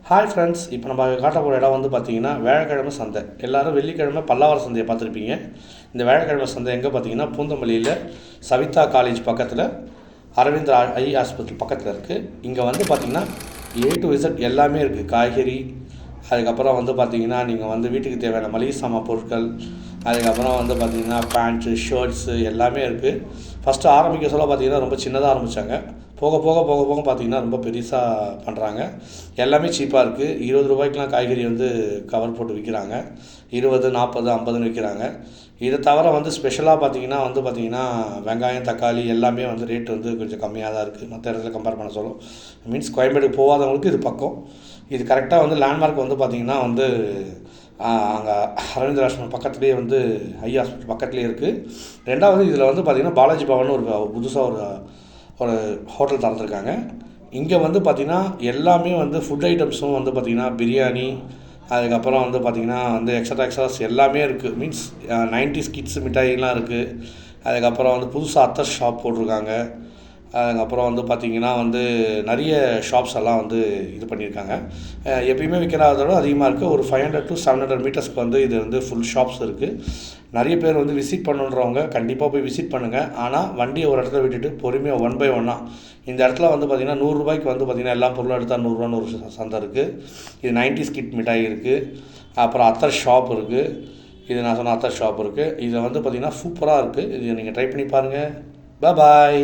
Hi friends, இப்போ நம்ம காட்ட போகிற இடம் வந்து பார்த்திங்கன்னா வியாழக்கிழமை சந்தை. எல்லோரும் வெள்ளிக்கிழமை பல்லாவர சந்தையை பார்த்துருப்பீங்க. இந்த வியாழக்கிழமை சந்தை எங்கே பார்த்தீங்கன்னா பூந்தமல்லியில் சவிதா காலேஜ் பக்கத்தில் அரவிந்த் ஐ ஹாஸ்பிட்டல் பக்கத்தில் இருக்குது. இங்கே வந்து பார்த்திங்கன்னா A to Z எல்லாமே இருக்குது. காய்கறி, அதுக்கப்புறம் வந்து பார்த்திங்கன்னா நீங்கள் வந்து வீட்டுக்கு தேவையான மளிகை சாமான் பொருட்கள், அதுக்கப்புறம் வந்து பார்த்திங்கன்னா பேண்ட்ஸு, ஷர்ட்ஸு எல்லாமே இருக்குது. ஃபஸ்ட்டு ஆரம்பிக்க சொல்ல பார்த்திங்கன்னா ரொம்ப சின்னதாக ஆரம்பித்தாங்க. போக போக போக போக பார்த்திங்கன்னா ரொம்ப பெருசாக பண்ணுறாங்க. எல்லாமே சீப்பாக இருக்குது. 20 ரூபாய்க்குலாம் காய்கறி வந்து கவர் போட்டு விற்கிறாங்க. 20, 40, 50ன்னு விற்கிறாங்க. இதை தவிர வந்து ஸ்பெஷலாக பார்த்திங்கன்னா வெங்காயம், தக்காளி எல்லாமே வந்து ரேட் வந்து கொஞ்சம் கம்மியாக தான் இருக்குது மற்ற இடத்துல கம்பேர் பண்ண சொல்லும். மீன்ஸ் கோயம்பேடுக்கு போகாதவங்களுக்கு இது பக்கம். இது கரெக்டாக வந்து லேண்ட்மார்க் வந்து பார்த்திங்கன்னா வந்து அங்கே அரவிந்த் ஆசிரமம் பக்கத்துலேயே வந்து ஐ ஹாஸ்பிட்டல் பக்கத்துலேயே இருக்குது. ரெண்டாவது இதில் வந்து பார்த்திங்கன்னா பாலாஜி பவன் ஒரு புதுசாக ஒரு ஹோட்டல் திறந்துருக்காங்க. இங்கே வந்து பார்த்திங்கன்னா எல்லாமே வந்து ஃபுட் ஐட்டம்ஸும் வந்து பார்த்திங்கன்னா பிரியாணி, அதுக்கப்புறம் வந்து பார்த்திங்கன்னா வந்து எக்ஸ்ட்ராஸ் எல்லாமே இருக்குது. மீன்ஸ் 90s கிட்ஸ் மிட்டாயெலாம் இருக்குது. அதுக்கப்புறம் வந்து புதுசாக அத்தர் ஷாப் போட்டிருக்காங்க. அதுக்கப்புறம் வந்து பார்த்திங்கன்னா வந்து நிறைய ஷாப்ஸ் எல்லாம் வந்து இது பண்ணியிருக்காங்க. எப்பயுமே விற்கிறதோட அதிகமாக இருக்குது. ஒரு 500 to 700 மீட்டர்ஸ்க்கு வந்து இது வந்து ஃபுல் ஷாப்ஸ் இருக்குது. நிறைய பேர் வந்து விசிட் பண்ணுன்றவங்க கண்டிப்பாக போய் விசிட் பண்ணுங்கள். ஆனால் வண்டியை ஒரு இடத்துல விட்டுட்டு பொறுமையாக 1 by 1 இந்த இடத்துல வந்து பார்த்திங்கன்னா 100 ரூபாய்க்கு வந்து பார்த்திங்கன்னா எல்லா பொருளும் எடுத்தால் 100 ரூபான்னு ஒரு சந்தை இருக்குது. இது 90s கிட் மிட்டாய் இருக்குது. அப்புறம் அத்தர் ஷாப் இருக்குது. இது நான் சொன்ன அத்தர் ஷாப் இருக்குது. இதில் வந்து பார்த்திங்கன்னா சூப்பராக இருக்குது. இது நீங்கள் ட்ரை பண்ணி பாருங்கள். பாய்.